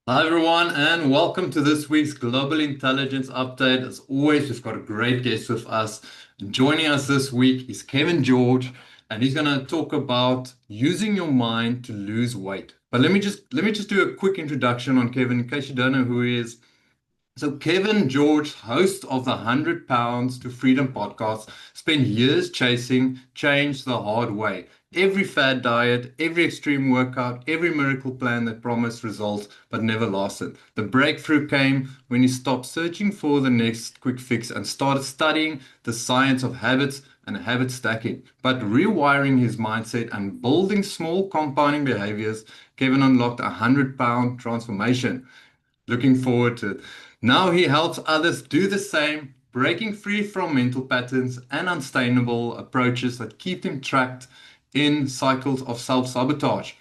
Hi, everyone, and welcome to this week's Global Intelligence Update. As always, we've got a great guest with us. Joining us this week is Kevin George, and he's going to talk about using your mind to lose weight. But let me just do a quick introduction on Kevin in case you don't know who he is. So Kevin George, host of the 100 Pounds to Freedom podcast, spent years chasing change the hard way. Every fad diet, every extreme workout, every miracle plan that promised results but never lasted. The breakthrough came when he stopped searching for the next quick fix and started studying the science of habits and habit stacking. But rewiring his mindset and building small compounding behaviors, Kevin unlocked a 100-pound transformation. Looking forward to it. Now he helps others do the same, breaking free from mental patterns and unsustainable approaches that keep them trapped in cycles of self-sabotage.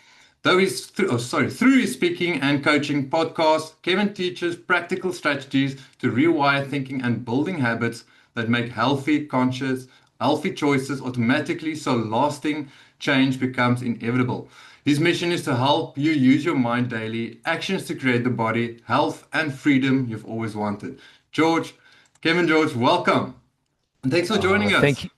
Through his speaking and coaching podcast, Kevin teaches practical strategies to rewire thinking and building habits that make healthy choices automatically so lasting change becomes inevitable. His mission is to help you use your mind daily, actions to create the body, health, and freedom you've always wanted. George, Kevin George, welcome. And thanks for Oh, joining us. thank you.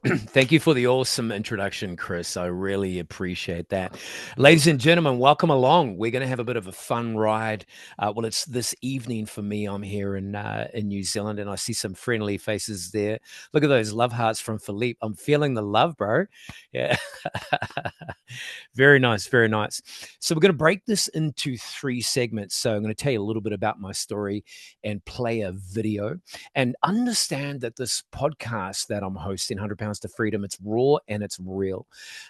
Thank you for the awesome introduction, Chris. I really appreciate that. Ladies and gentlemen, welcome along. We're going to have a bit of a fun ride. Well, it's this evening for me. I'm here in New Zealand, and I see some friendly faces there. Look at those love hearts from Philippe. I'm feeling the love, bro. Yeah. Very nice, very nice. So we're going to break this into three segments. So I'm going to tell you a little bit about my story and play a video and understand that this podcast that I'm hosting, 100 Pounds to Freedom, it's raw and it's real.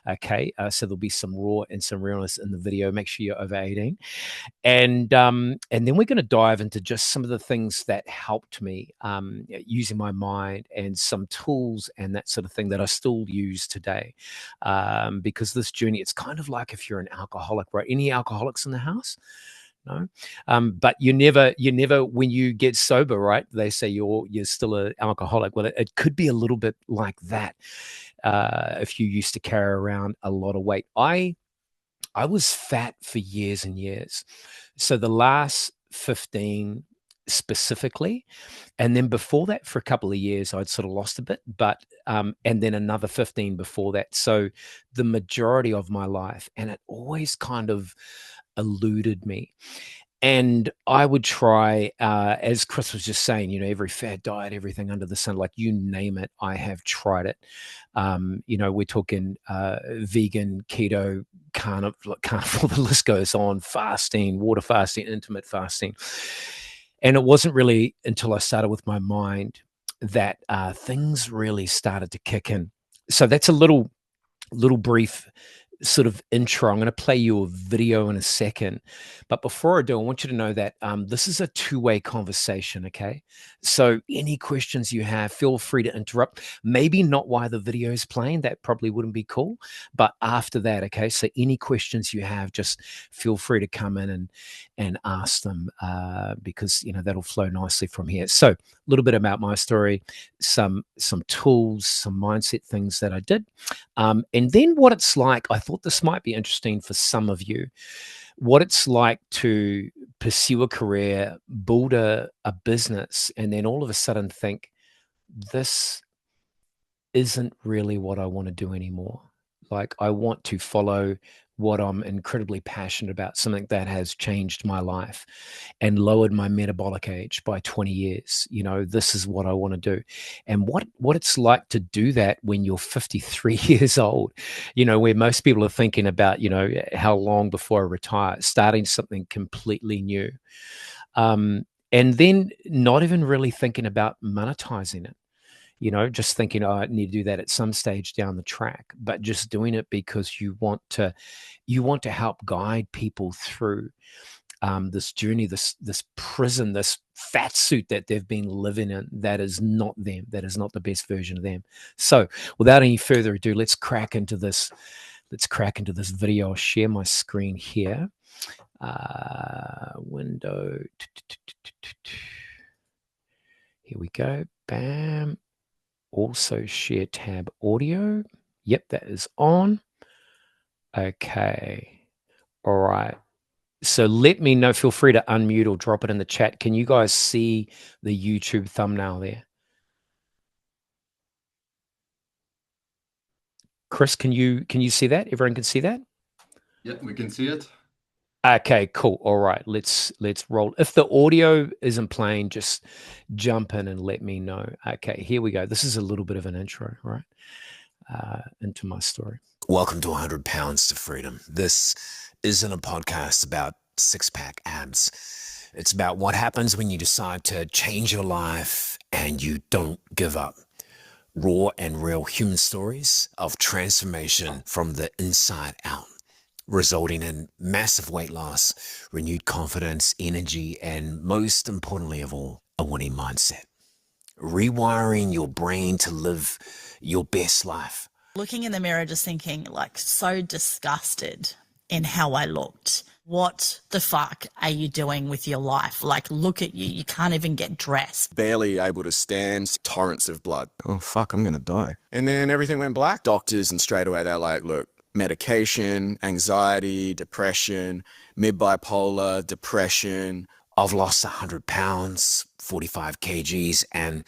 Okay. So there'll be some raw and some realness in the video. Make sure you're over 18. And then we're going to dive into just some of the things that helped me using my mind and some tools and that sort of thing that I still use today. Because this journey, it's kind of like if you're an alcoholic, right? Any alcoholics in the house? No. But you never, when you get sober, right? They say you're still an alcoholic. Well, it could be a little bit like that if you used to carry around a lot of weight. I was fat for years and years. So the last 15 specifically, and then before that for a couple of years I'd sort of lost a bit, but and then another 15 before that. So the majority of my life, and it always kind of eluded me. And I would try, as Chris was just saying, every fad diet, everything under the sun, like you name it, I have tried it. We're talking vegan, keto, carnivore, the list goes on, fasting, water fasting, intermittent fasting. And it wasn't really until I started with my mind that things really started to kick in. So that's a little brief sort of intro. I'm going to play you a video in a second. But before I do, I want you to know that this is a two-way conversation, okay? So any questions you have, feel free to interrupt. Maybe not while the video is playing. That probably wouldn't be cool. But after that, okay? So any questions you have, just feel free to come in and ask them because, that'll flow nicely from here. So a little bit about my story, some tools, some mindset things that I did. And then what it's like, I thought this might be interesting for some of you, what it's like to pursue a career, build a business, and then all of a sudden think, this isn't really what I want to do anymore. Like, I want to follow what I'm incredibly passionate about, something that has changed my life and lowered my metabolic age by 20 years. This is what I want to do. And what it's like to do that when you're 53 years old, where most people are thinking about, how long before I retire, starting something completely new. And then not even really thinking about monetizing it, just thinking, oh, I need to do that at some stage down the track, but just doing it because you want to help guide people through this journey, this prison, this fat suit that they've been living in, that is not them, that is not the best version of them. So without any further ado, let's crack into this. Let's crack into this video. I'll share my screen here. Window. Here we go. Bam. Also share tab audio. Yep, that is on. Okay. All right. So let me know. Feel free to unmute or drop it in the chat. Can you guys see the YouTube thumbnail there? Chris, can you see that? Everyone can see that? Yeah, we can see it. Okay, cool. All right, let's roll. If the audio isn't playing, just jump in and let me know. Okay, here we go. This is a little bit of an intro, right, into my story. Welcome to 100 Pounds to Freedom. This isn't a podcast about six-pack abs. It's about what happens when you decide to change your life and you don't give up. Raw and real human stories of transformation from the inside out, resulting in massive weight loss, renewed confidence, energy, and most importantly of all, a winning mindset. Rewiring your brain to live your best life. Looking in the mirror, just thinking, like, so disgusted in how I looked. What the fuck are you doing with your life? Like, look at you. You can't even get dressed. Barely able to stand, torrents of blood. Oh, fuck, I'm going to die. And then everything went black. Doctors, and straight away they're like, look, medication, anxiety, depression, mid-bipolar, depression. I've lost 100 pounds, 45 kgs, and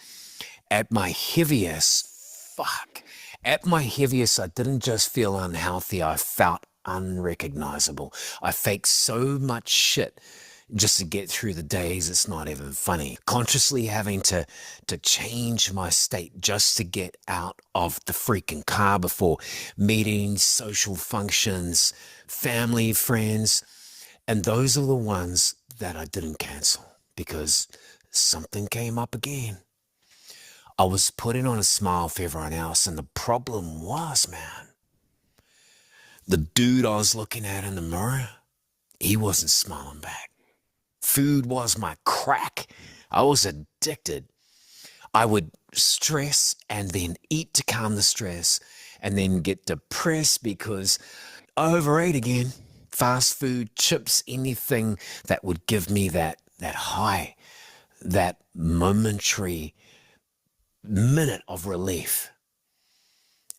at my heaviest, I didn't just feel unhealthy, I felt unrecognizable. I faked so much shit just to get through the days, it's not even funny. Consciously having to change my state just to get out of the freaking car before meetings, social functions, family, friends. And those are the ones that I didn't cancel because something came up again. I was putting on a smile for everyone else, and the problem was, man, the dude I was looking at in the mirror, he wasn't smiling back. Food was my crack. I was addicted. I would stress and then eat to calm the stress and then get depressed because I overate again. Fast food, chips, anything that would give me that high, that momentary minute of relief.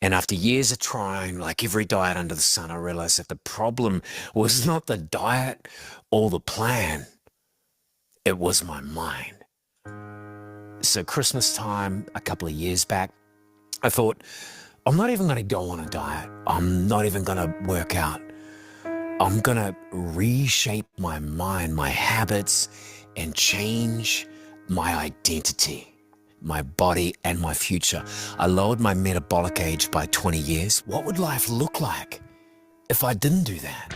And after years of trying, like every diet under the sun, I realized that the problem was not the diet or the plan. It was my mind. So Christmas time, a couple of years back, I thought, I'm not even going to go on a diet. I'm not even going to work out. I'm going to reshape my mind, my habits, and change my identity, my body, and my future. I lowered my metabolic age by 20 years. What would life look like if I didn't do that?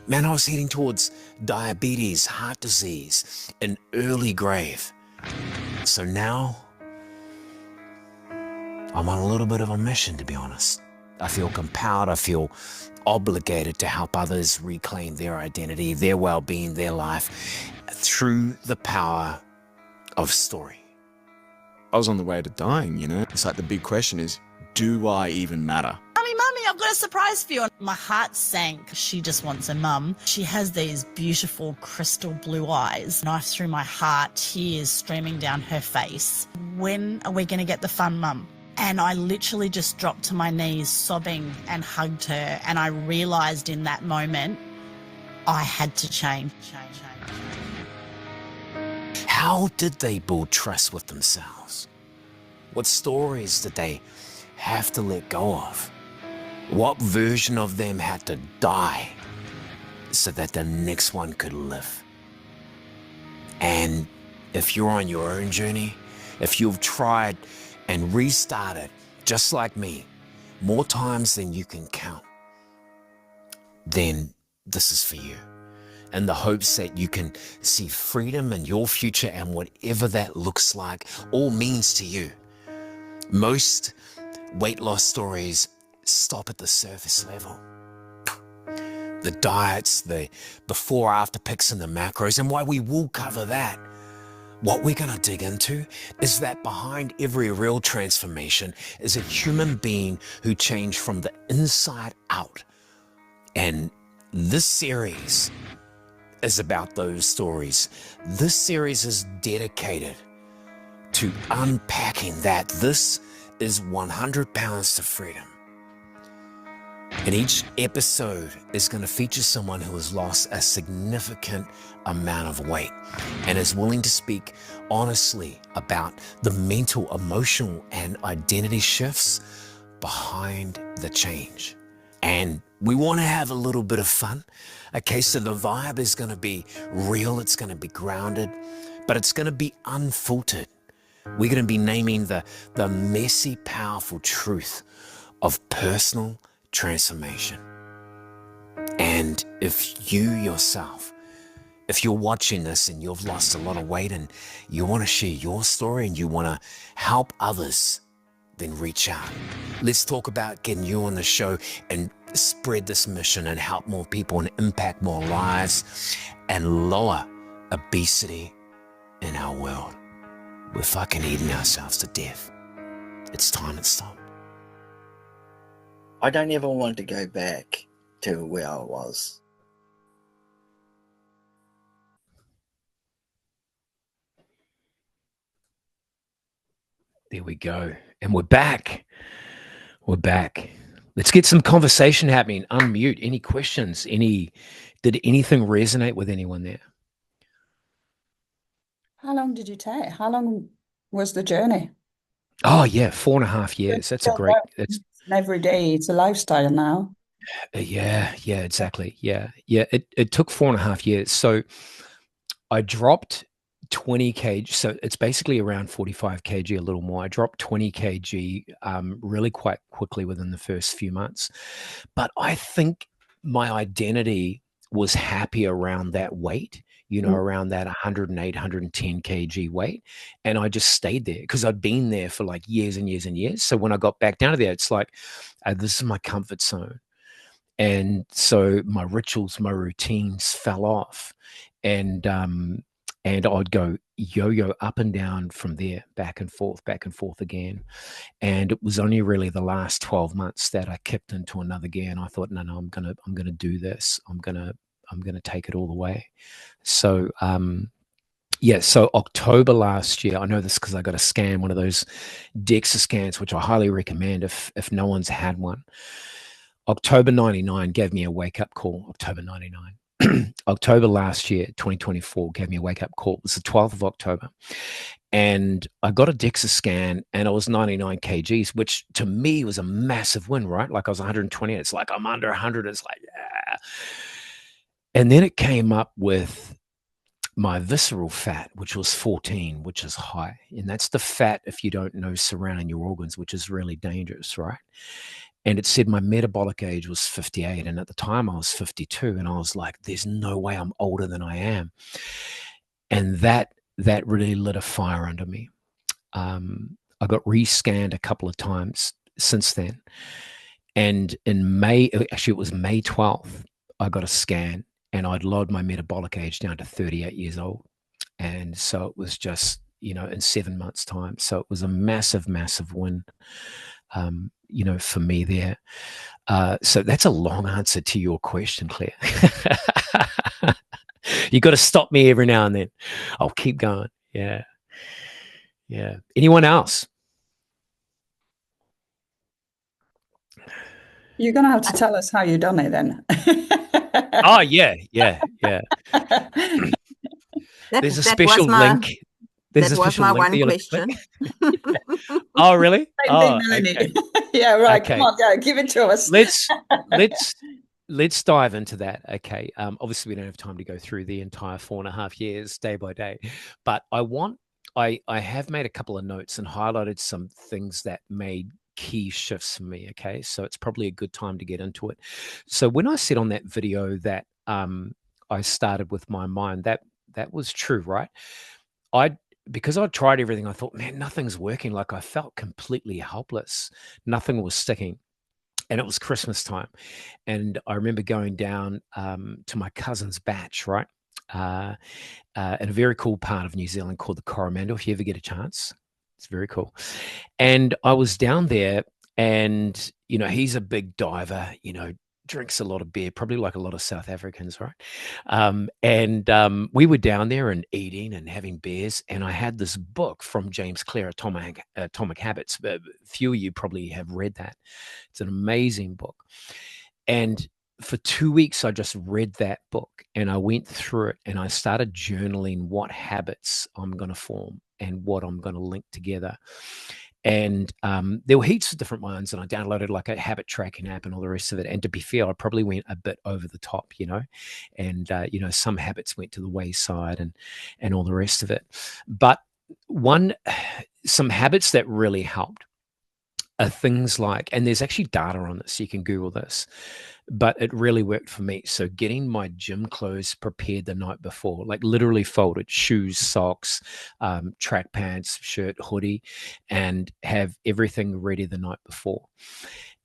Man, I was heading towards diabetes, heart disease, an early grave. So now, I'm on a little bit of a mission, to be honest. I feel compelled, I feel obligated to help others reclaim their identity, their well-being, their life through the power of story. I was on the way to dying, you know? It's like the big question is, do I even matter? Mummy, I've got a surprise for you. My heart sank. She just wants a mum. She has these beautiful crystal blue eyes. Knife through my heart, tears streaming down her face. When are we going to get the fun, Mum? And I literally just dropped to my knees, sobbing, and hugged her. And I realized in that moment, I had to change. How did they build trust with themselves? What stories did they have to let go of? What version of them had to die so that the next one could live? And if you're on your own journey, if you've tried and restarted, just like me, more times than you can count, then this is for you. In the hopes that you can see freedom in your future and whatever that looks like or means to you. Most weight loss stories stop at the surface level. The diets, the before after pics and the macros, and why we will cover that. What we're going to dig into is that behind every real transformation is a human being who changed from the inside out. And this series is about those stories. This series is dedicated to unpacking that. This is 100 Pounds to Freedom. And each episode is going to feature someone who has lost a significant amount of weight and is willing to speak honestly about the mental, emotional, and identity shifts behind the change. And we want to have a little bit of fun. Okay, so the vibe is going to be real, it's going to be grounded, but it's going to be unfiltered. We're going to be naming the messy, powerful truth of personal transformation. And if you yourself, if you're watching this and you've lost a lot of weight and you want to share your story and you want to help others, then reach out. Let's talk about getting you on the show and spread this mission and help more people and impact more lives and lower obesity in our world. We're fucking eating ourselves to death. It's time it stopped. I don't ever want to go back to where I was. There we go. And we're back. We're back. Let's get some conversation happening. Unmute. Any questions? Did anything resonate with anyone there? How long did you take? How long was the journey? Oh yeah, 4.5 years. That's a great. That's every day. It's a lifestyle now. Yeah, exactly. Yeah. It took 4.5 years. So I dropped 20 kg. So it's basically around 45 kg, a little more. I dropped 20 kg really quite quickly within the first few months. But I think my identity was happy around that weight, around that 108, 110 kg weight. And I just stayed there because I'd been there for like years and years and years. So when I got back down to there, it's like, this is my comfort zone. And so my rituals, my routines fell off. And I'd go yo-yo up and down from there, back and forth again. And it was only really the last 12 months that I kicked into another gear. And I thought, no, I'm gonna do this. I'm gonna take it all the way. So so October last year, I know this because I got a scan, one of those DEXA scans, which I highly recommend if no one's had one. October 99 gave me a wake-up call. October 99. October last year, 2024, gave me a wake-up call. It was the 12th of October. And I got a DEXA scan and I was 99 kgs, which to me was a massive win, right? Like I was 120. It's like I'm under 100. It's like, yeah. And then it came up with my visceral fat, which was 14, which is high. And that's the fat, if you don't know, surrounding your organs, which is really dangerous, right? And it said my metabolic age was 58. And at the time I was 52. And I was like, there's no way I'm older than I am. And that really lit a fire under me. I got re-scanned a couple of times since then. And in May, actually it was May 12th, I got a scan and I'd lowered my metabolic age down to 38 years old. And so it was just, in 7 months' time. So it was a massive, massive win. For me there. So that's a long answer to your question, Claire. You got to stop me every now and then. I'll keep going. Yeah. Anyone else? You're going to have to tell us how you done it then. Oh, yeah. There's a special link. That was my one question. Oh, really? Okay. Yeah, right. Okay. Come on, go. Give it to us. Let's dive into that. Okay. Obviously, we don't have time to go through the entire 4.5 years day by day, but I have made a couple of notes and highlighted some things that made key shifts for me. Okay. So it's probably a good time to get into it. So when I said on that video that I started with my mind, that was true, right? Because I tried everything, I thought, man, nothing's working. Like I felt completely helpless. Nothing was sticking. And it was Christmas time. And I remember going down to my cousin's batch, right? In a very cool part of New Zealand called the Coromandel, if you ever get a chance. It's very cool. And I was down there and, he's a big diver, drinks a lot of beer, probably like a lot of South Africans, right? And we were down there and eating and having beers. And I had this book from James Clear, Atomic Habits. A few of you probably have read that. It's an amazing book. And for 2 weeks, I just read that book and I went through it and I started journaling what habits I'm going to form and what I'm going to link together. And there were heaps of different ones, and I downloaded like a habit tracking app and all the rest of it. And to be fair, I probably went a bit over the top, and some habits went to the wayside and all the rest of it. But some habits that really helped are things like, and there's actually data on this, you can Google this, but it really worked for me. So getting my gym clothes prepared the night before, like literally folded, shoes, socks, track pants, shirt, hoodie, and have everything ready the night before.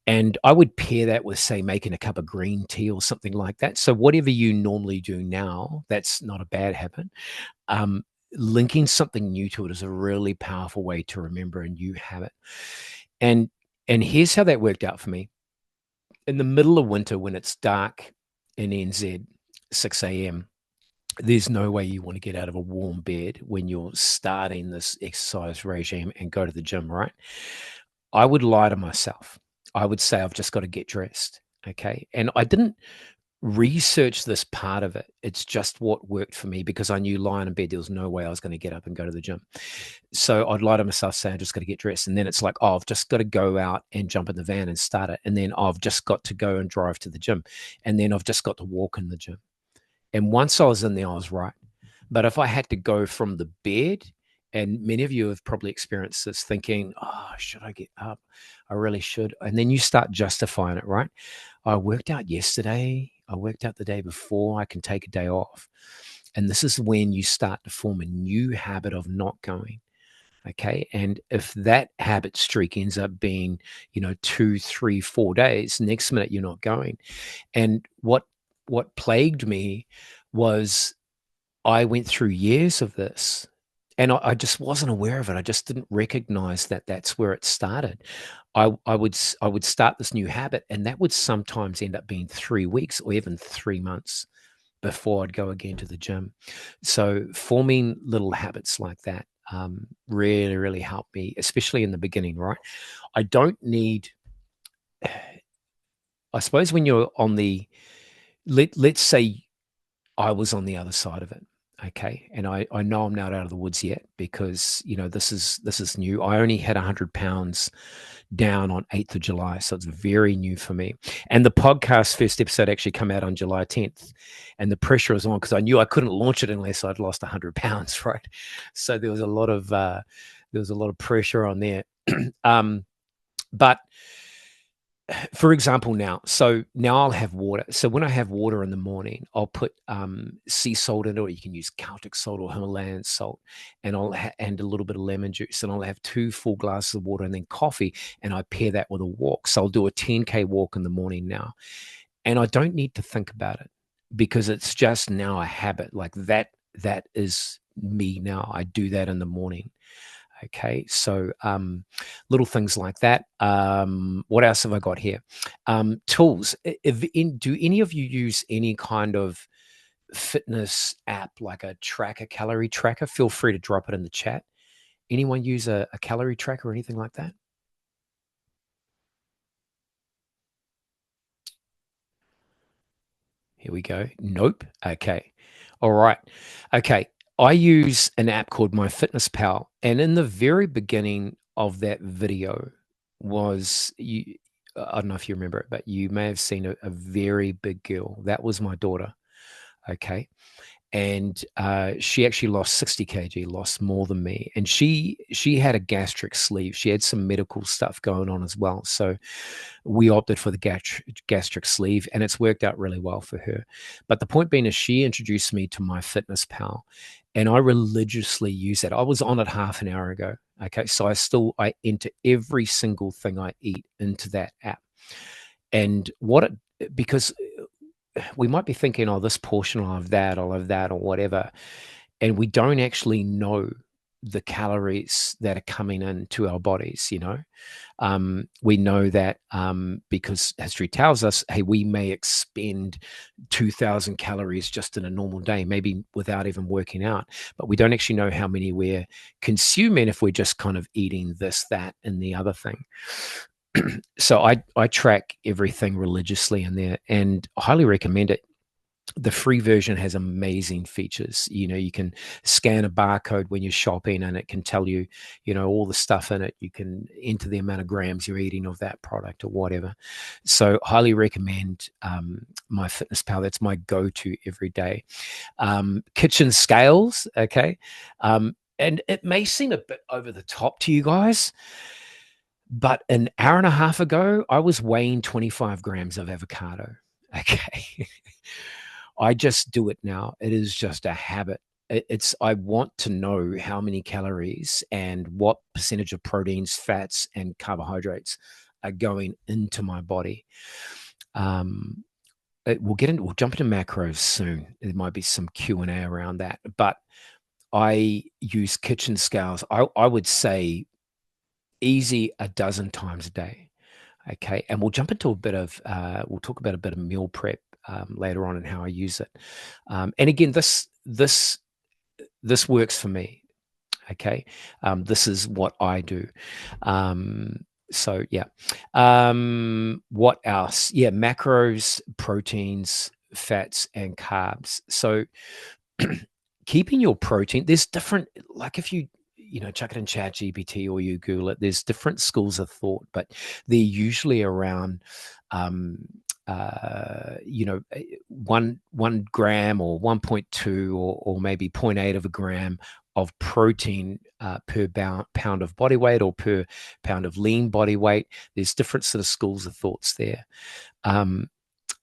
And I would pair that with, say, making a cup of green tea or something like that. So whatever you normally do now, that's not a bad habit. Linking something new to it is a really powerful way to remember a new habit. And here's how that worked out for me. In the middle of winter, when it's dark in NZ, 6 a.m., there's no way you want to get out of a warm bed when you're starting this exercise regime and go to the gym, right? I would lie to myself. I would say, I've just got to get dressed, okay? And I didn't research this part of it. It's just what worked for me, because I knew lying in bed, there was no way I was going to get up and go to the gym. So I'd lie to myself, say, I just got to get dressed. And then it's like, I've just got to go out and jump in the van and start it. And then I've just got to go and drive to the gym. And then I've just got to walk in the gym. And once I was in there, I was right. But if I had to go from the bed, and many of you have probably experienced this, thinking, oh, should I get up? I really should. And then you start justifying it, right? I worked out yesterday. I worked out the day before. I can take a day off. And this is when you start to form a new habit of not going. Okay. And if that habit streak ends up being, 2, 3, 4 days, next minute you're not going. And what plagued me was I went through years of this, and I just wasn't aware of it. I just didn't recognize that that's where it started. I would start this new habit, and that would sometimes end up being 3 weeks or even 3 months before I'd go again to the gym. So forming little habits like that really, really helped me, especially in the beginning, right? I don't need, I suppose when you're on the, let's say I was on the other side of it. Okay. And I know I'm not out of the woods yet, because, this is new. I only had 100 pounds down on 8th of July. So it's very new for me. And the podcast first episode actually came out on July 10th, and the pressure was on because I knew I couldn't launch it unless I'd lost 100 pounds. Right. So there was a lot of pressure on there. But for example, now I'll have water. So when I have water in the morning, I'll put sea salt in it, or you can use Celtic salt or Himalayan salt, and and a little bit of lemon juice, and I'll have 2 full glasses of water and then coffee, and I pair that with a walk. So I'll do a 10K walk in the morning now, and I don't need to think about it, because it's just now a habit. Like that is me now. I do that in the morning. Okay, so little things like that. What else have I got here? Tools. Do any of you use any kind of fitness app, like a calorie tracker? Feel free to drop it in the chat. Anyone use a calorie tracker or anything like that? Here we go. Nope. Okay. All right. Okay. I use an app called MyFitnessPal, and in the very beginning of that video was I don't know if you remember it, but you may have seen a very big girl. That was my daughter. Okay. And she actually lost 60 kg, lost more than me. And she had a gastric sleeve. She had some medical stuff going on as well. So we opted for the gastric sleeve, and it's worked out really well for her. But the point being is, she introduced me to MyFitnessPal, and I religiously use that. I was on it half an hour ago. Okay. So I enter every single thing I eat into that app. And because we might be thinking, oh, this portion I'll have that, or whatever. And we don't actually know the calories that are coming into our bodies, we know that because history tells us, hey, we may expend 2,000 calories just in a normal day, maybe without even working out, but we don't actually know how many we're consuming if we're just kind of eating this, that, and the other thing. So I track everything religiously in there, and I highly recommend it. The free version has amazing features. You can scan a barcode when you're shopping and it can tell you, all the stuff in it. You can enter the amount of grams you're eating of that product or whatever. So highly recommend MyFitnessPal. That's my go-to every day. Kitchen scales. Okay. And it may seem a bit over the top to you guys, but an hour and a half ago, I was weighing 25 grams of avocado. Okay. I just do it now. It is just a habit. I want to know how many calories and what percentage of proteins, fats, and carbohydrates are going into my body. We'll jump into macros soon. There might be some Q&A around that, but I use kitchen scales. I would say easy a dozen times a day. Okay. And we'll jump into we'll talk about a bit of meal prep later on and how I use it. And again, this works for me. Okay. This is what I do. So yeah. What else? Yeah. Macros, proteins, fats, and carbs. So keeping your protein, there's different, like if you chuck it in Chat GPT or you Google it, there's different schools of thought, but they're usually around, 1 gram or 1.2 or maybe 0.8 of a gram of protein per pound of body weight or per pound of lean body weight. There's different sort of schools of thoughts there.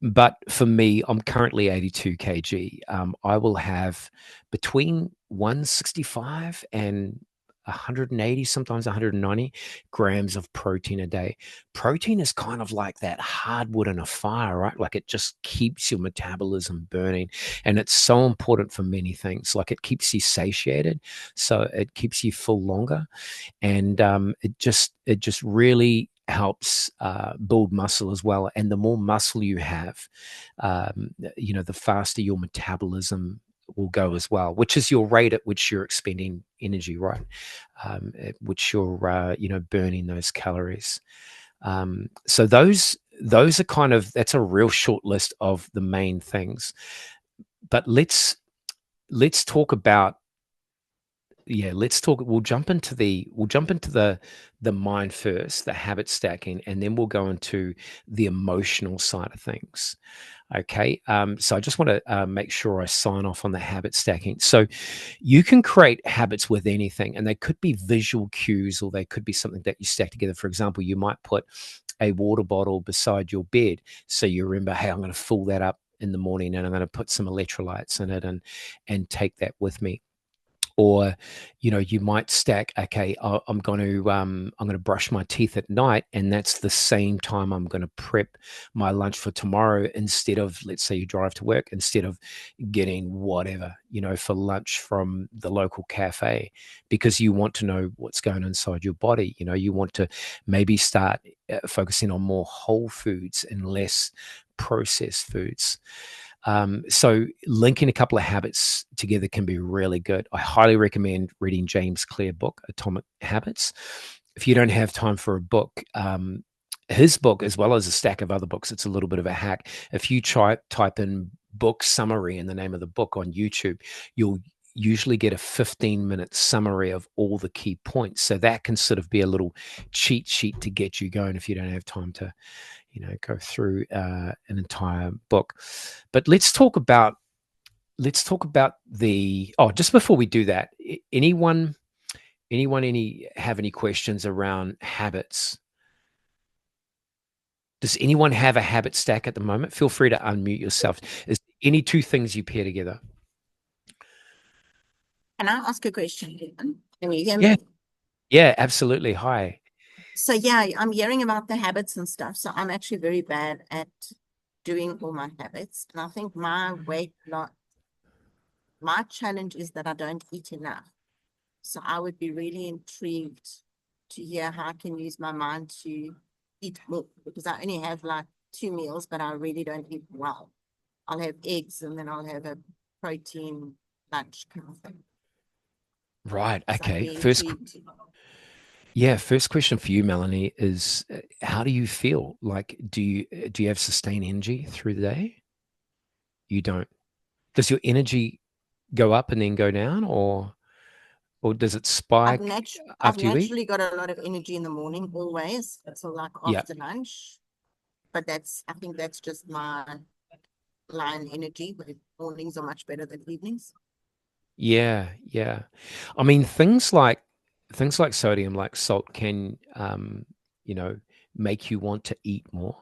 But for me, I'm currently 82 kg. I will have between 165 and 180, sometimes 190 grams of protein a day. Protein is kind of like that hardwood in a fire, right? Like it just keeps your metabolism burning. And it's so important for many things. Like it keeps you satiated. So it keeps you full longer. And it just really helps build muscle as well. And the more muscle you have, the faster your metabolism will go as well, which is your rate at which you're expending energy, right? At which you're, burning those calories. So those are that's a real short list of the main things. But let's talk about, we'll jump into the mind first, the habit stacking, and then we'll go into the emotional side of things. Okay. So I just want to make sure I sign off on the habit stacking. So you can create habits with anything, and they could be visual cues, or they could be something that you stack together. For example, you might put a water bottle beside your bed. So you remember, hey, I'm going to fill that up in the morning and I'm going to put some electrolytes in it and take that with me. Or, you might stack, okay, I'm going to brush my teeth at night, and that's the same time I'm going to prep my lunch for tomorrow, instead of, let's say you drive to work, instead of getting whatever, for lunch from the local cafe, because you want to know what's going inside your body. You want to maybe start focusing on more whole foods and less processed foods. So linking a couple of habits together can be really good. I highly recommend reading James Clear's book, Atomic Habits. If you don't have time for a book, his book, as well as a stack of other books, it's a little bit of a hack. If you type in book summary in the name of the book on YouTube, you'll usually get a 15-minute summary of all the key points. So that can sort of be a little cheat sheet to get you going if you don't have time to go through an entire book. But let's talk about just before we do that, anyone have any questions around habits? Does anyone have a habit stack at the moment? Feel free to unmute yourself. Is there any two things you pair together? Can I ask a question? Can you hear me? Yeah, absolutely. Hi. So yeah, I'm hearing about the habits and stuff. So I'm actually very bad at doing all my habits. And I think my challenge is that I don't eat enough. So I would be really intrigued to hear how I can use my mind to eat more, because I only have like 2 meals, but I really don't eat well. I'll have eggs and then I'll have a protein lunch kind of thing. Right. So Okay. First, Yeah, first question for you, Melanie, is how do you feel? Like, do you have sustained energy through the day? You don't. Does your energy go up and then go down, or does it I've spike I've after you eat? naturally got a lot of energy in the morning always. So like Yeah. after lunch. But I think that's just my line energy, but mornings are much better than evenings. Yeah, yeah. I mean, things like sodium, like salt, can you know, make you want to eat more.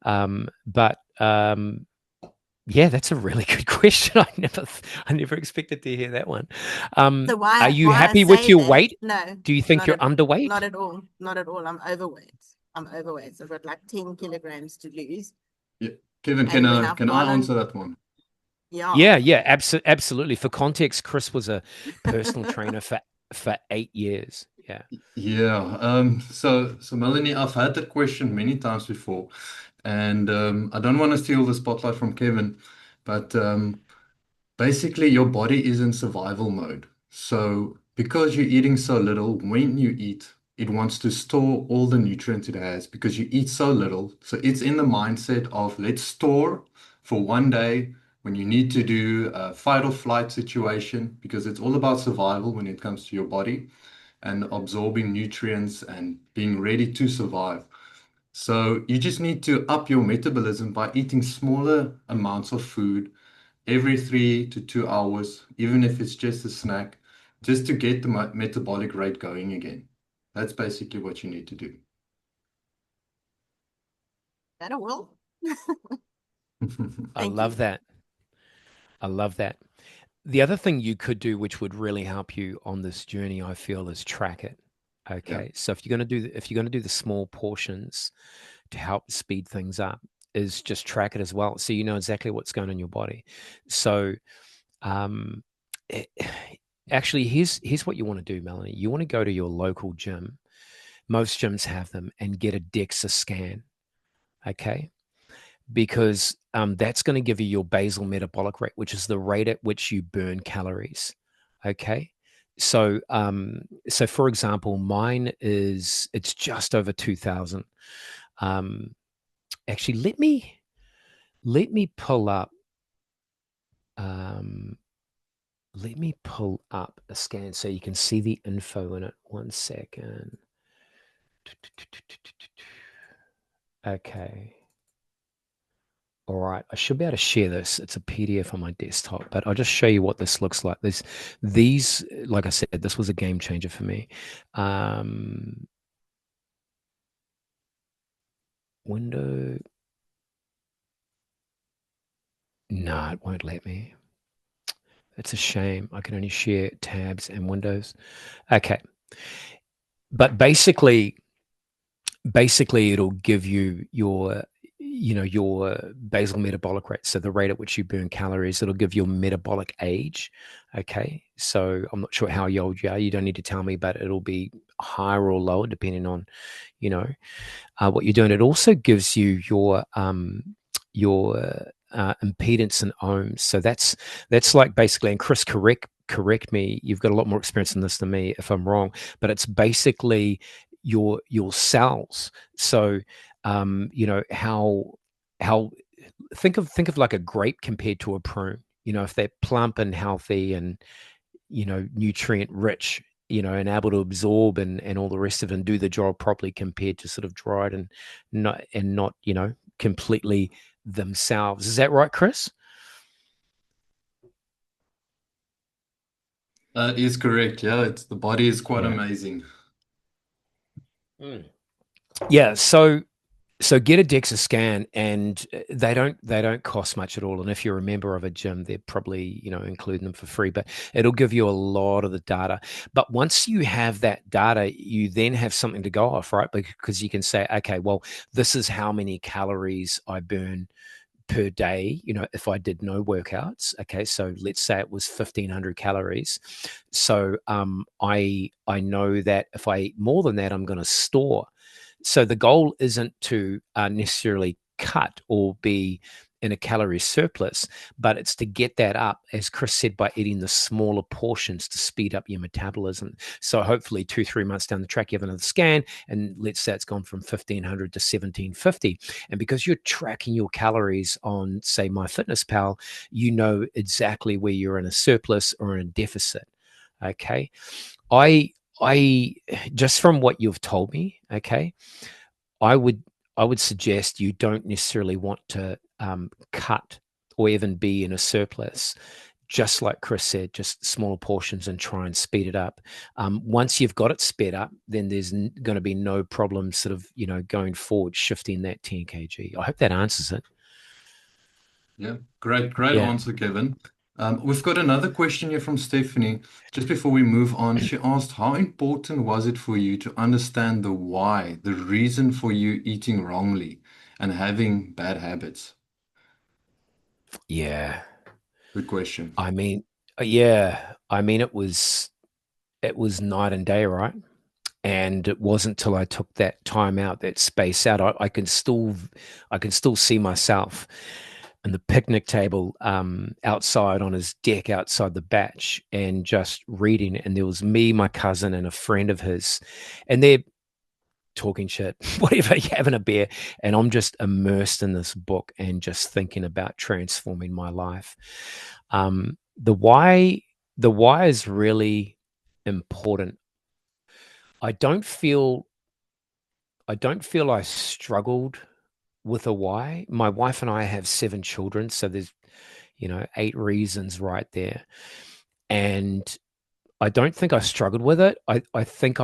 But yeah, that's a really good question. I never expected to hear that one. So Are why you why I happy with say your that? weight? No, Do you think you're underweight? not at all. Not at all. I'm overweight. So I've got like 10 kilograms to lose. Yeah. Kevin, And when I've can I gone on, answer that one? yeah, Yeah, absolutely. For context, Chris was a personal trainer for 8 years. Yeah. Yeah. So Melanie, I've had that question many times before, and I don't want to steal the spotlight from Kevin, but basically your body is in survival mode. So because you're eating so little, when you eat, it wants to store all the nutrients it has because you eat so little. So it's in the mindset of let's store for one day when you need to do a fight or flight situation because it's all about survival when it comes to your body and absorbing nutrients and being ready to survive. So you just need to up your metabolism by eating smaller amounts of food every 3 to 2 hours, even if it's just a snack, just to get the metabolic rate going again. That's basically what you need to do. that I will. I Thank love you. that. I love that. The other thing you could do, which would really help you on this journey, I feel, is track it. Yeah. Okay. So if you're going to do the small portions to help speed things up, is just track it as well. So you know exactly what's going on in your body. So um it, actually here's what you want to do, Melanie. You want to go to your local gym. Most gyms have them, and get a DEXA scan. Okay. Because that's going to give you your basal metabolic rate, which is the rate at which you burn calories. Okay. So for example, mine it's just over 2000. Actually, let me pull up um, let me pull up a scan so you can see the info in it. 1 second. Okay. All right, I should be able to share this. It's a PDF on my desktop, but I'll just show you what this looks like. These, like I said, this was a game changer for me. Window. No, it won't let me. It's a shame. I can only share tabs and windows. Okay. But basically it'll give you your basal metabolic rate, so the rate at which you burn calories. It'll give your metabolic age. Okay, so I'm not sure how old you are. You don't need to tell me, but it'll be higher or lower depending on you know what you're doing. It also gives you your impedance in ohms. So that's like basically, and Chris, correct me, you've got a lot more experience in this than me if I'm wrong, but it's basically your cells. So how think of like a grape compared to a prune. If they're plump and healthy and nutrient rich, and able to absorb and all the rest of it and do the job properly, compared to sort of dried and not completely themselves. Is that right, Chris? That is correct. Yeah, the body is quite Yeah. amazing. Yeah. So get a DEXA scan, and they don't cost much at all. And if you're a member of a gym, they're probably including them for free. But it'll give you a lot of the data. But once you have that data, you then have something to go off, right? Because you can say, okay, well, this is how many calories I burn per day, if I did no workouts. Okay, so let's say it was 1,500 calories. So I know that if I eat more than that, I'm going to store. So the goal isn't to necessarily cut or be in a calorie surplus, but it's to get that up, as Chris said, by eating the smaller portions to speed up your metabolism. So hopefully 2-3 months down the track, you have another scan, and let's say it's gone from 1,500 to 1,750. And because you're tracking your calories on, say, MyFitnessPal, you know exactly where you're in a surplus or in a deficit. Okay. I just from what you've told me, okay, I would suggest you don't necessarily want to cut or even be in a surplus. Just like Chris said, just smaller portions and try and speed it up. Once you've got it sped up, then there's going to be no problem sort of, going forward, shifting that 10 kg. I hope that answers it. Yeah, great Yeah. answer, Kevin. We've got another question here from Stephanie. Just before we move on, she asked, how important was it for you to understand the why, the reason for you eating wrongly and having bad habits? Yeah. Good question. I mean, it was night and day, right? And it wasn't till I took that time out, that space out, I can still see myself on the picnic table outside on his deck outside the batch and just reading. And there was me, my cousin, and a friend of his, and they're talking shit, whatever, having a beer, and I'm just immersed in this book and just thinking about transforming my life. The why is really important. I don't feel I struggled with a why. My wife and I have 7 children, so there's 8 reasons right there. And I don't think I struggled with it. I think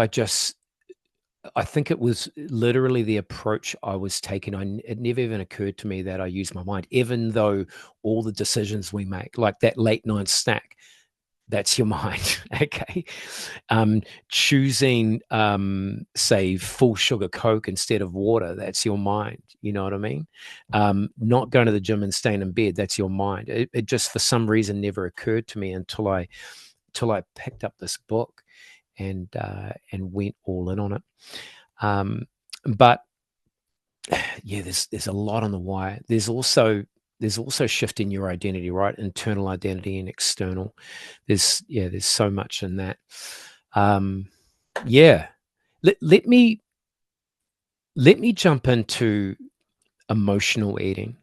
it was literally the approach I was taking. It never even occurred to me that I use my mind, even though all the decisions we make, like that late night snack, that's your mind. Okay. Choosing, say, full sugar Coke instead of water, that's your mind. You know what I mean? Not going to the gym and staying in bed, that's your mind. It just, for some reason, never occurred to me until I picked up this book and went all in on it. But yeah, there's a lot on the why. There's also shifting your identity, right? Internal identity and external. There's so much in that. Yeah. Let me jump into emotional eating.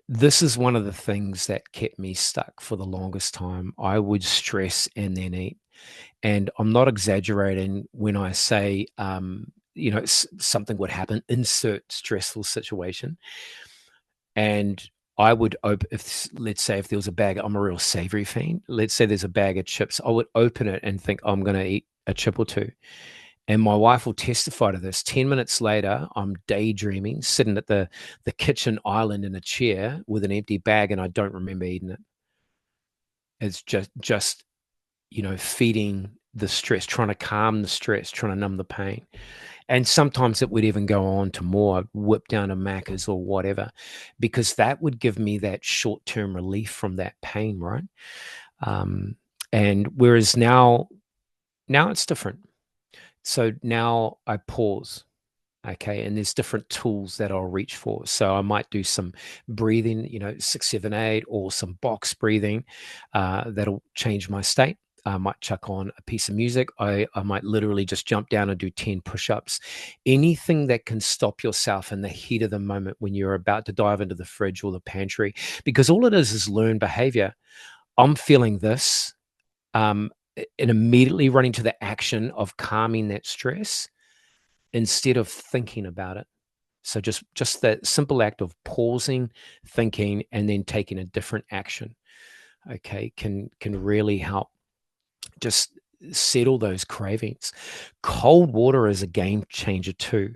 This is one of the things that kept me stuck for the longest time. I would stress and then eat. And I'm not exaggerating when I say, something would happen, insert stressful situation. And I would open, let's say if there was a bag, I'm a real savory fiend. Let's say there's a bag of chips. I would open it and think, I'm going to eat a chip or two. And my wife will testify to this. 10 minutes later, I'm daydreaming, sitting at the kitchen island in a chair with an empty bag, and I don't remember eating it. It's just feeding the stress, trying to calm the stress, trying to numb the pain. And sometimes it would even go on to more. I'd whip down a Macca's or whatever, because that would give me that short-term relief from that pain, right? And whereas now it's different. So now I pause, okay, and there's different tools that I'll reach for. So I might do some breathing, 6, 7, 8, or some box breathing that'll change my state. I might chuck on a piece of music. I might literally just jump down and do 10 push-ups. Anything that can stop yourself in the heat of the moment when you're about to dive into the fridge or the pantry, because all it is learned behavior. I'm feeling this, and immediately running to the action of calming that stress instead of thinking about it. So just that simple act of pausing, thinking, and then taking a different action, okay, can really help just settle those cravings. Cold water is a game changer too.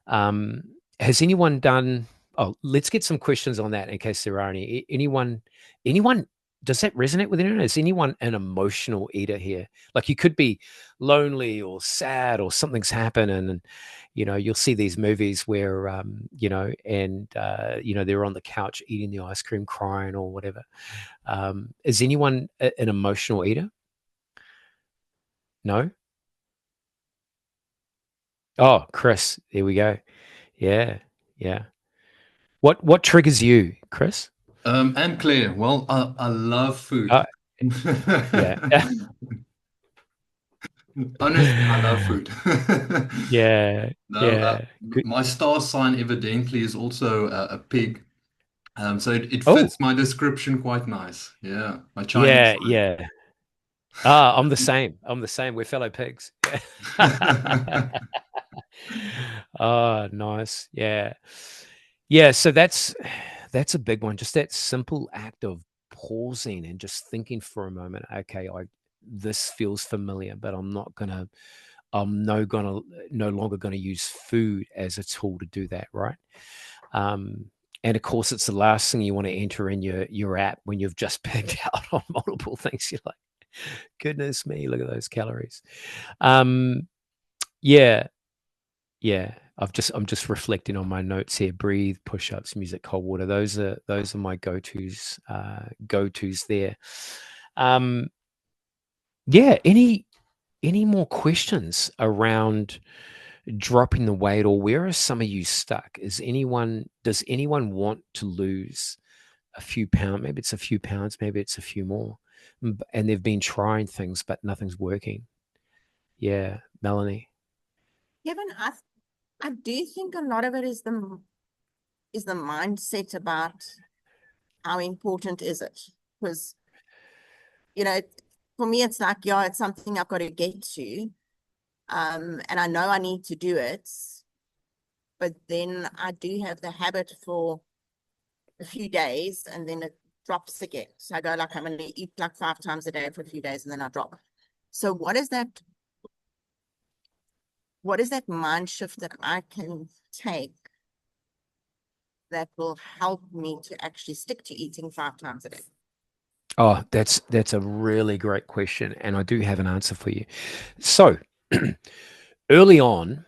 Has anyone done? Oh, let's get some questions on that in case there are any. Anyone? Does that resonate with anyone? Is anyone an emotional eater here? Like, you could be lonely or sad or something's happened, and you'll see these movies where they're on the couch eating the ice cream, crying or whatever. Is anyone an emotional eater? No? Oh, Chris, there we go. Yeah, yeah. What triggers you, Chris? And Claire, well, I love food. Yeah. Honestly, I love food. Yeah. No, Yeah. Good. my star sign evidently is also a pig. So it Oh, fits my description quite nice. Yeah, my Chinese yeah. Yeah. Ah, I'm the same. I'm the same. We're fellow pigs. sign. Oh, nice. Yeah. Yeah. So that's a big one. Just that simple act of pausing and just thinking for a moment, okay, this feels familiar, but I'm no longer gonna use food as a tool to do that, right? Um, and of course, it's the last thing you want to enter in your app when you've just picked out on multiple things. You're like, goodness me, look at those calories. Um, yeah, yeah. I'm just reflecting on my notes here. Breathe, push-ups, music, cold water. Those are my go-tos. Go-tos there. Um, yeah. Any more questions around dropping the weight, or where are some of you stuck? Does anyone want to lose a few pounds? Maybe it's a few pounds, maybe it's a few more. And they've been trying things, but nothing's working. Yeah, Melanie. Kevin, I do think a lot of it is the mindset about how important is it? Because, for me, it's like, yeah, it's something I've got to get to. And I know I need to do it, but then I do have the habit for a few days and then it drops again. So I go like, I'm going to eat like 5 times a day for a few days and then I drop. So what is that mind shift that I can take that will help me to actually stick to eating 5 times a day? Oh, that's a really great question, and I do have an answer for you. So early on,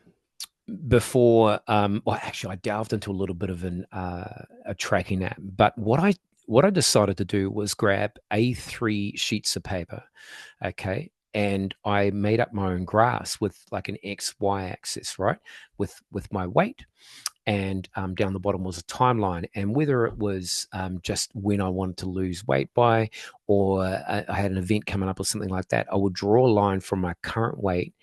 before well, actually, I delved into a little bit of a tracking app, but what I decided to do was grab A3 sheets of paper, okay, and I made up my own graphs with like an X Y axis, right, with my weight, and down the bottom was a timeline, and whether it was just when I wanted to lose weight by, or I had an event coming up or something like that, I would draw a line from my current weight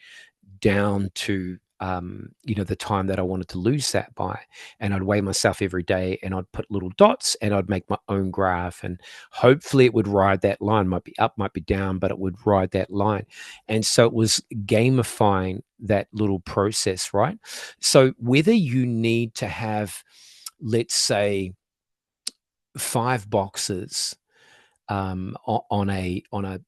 down to the time that I wanted to lose that by, and I'd weigh myself every day, and I'd put little dots, and I'd make my own graph, and hopefully it would ride that line. Might be up, might be down, but it would ride that line. And so it was gamifying that little process, right? So whether you need to have, let's say, 5 boxes on a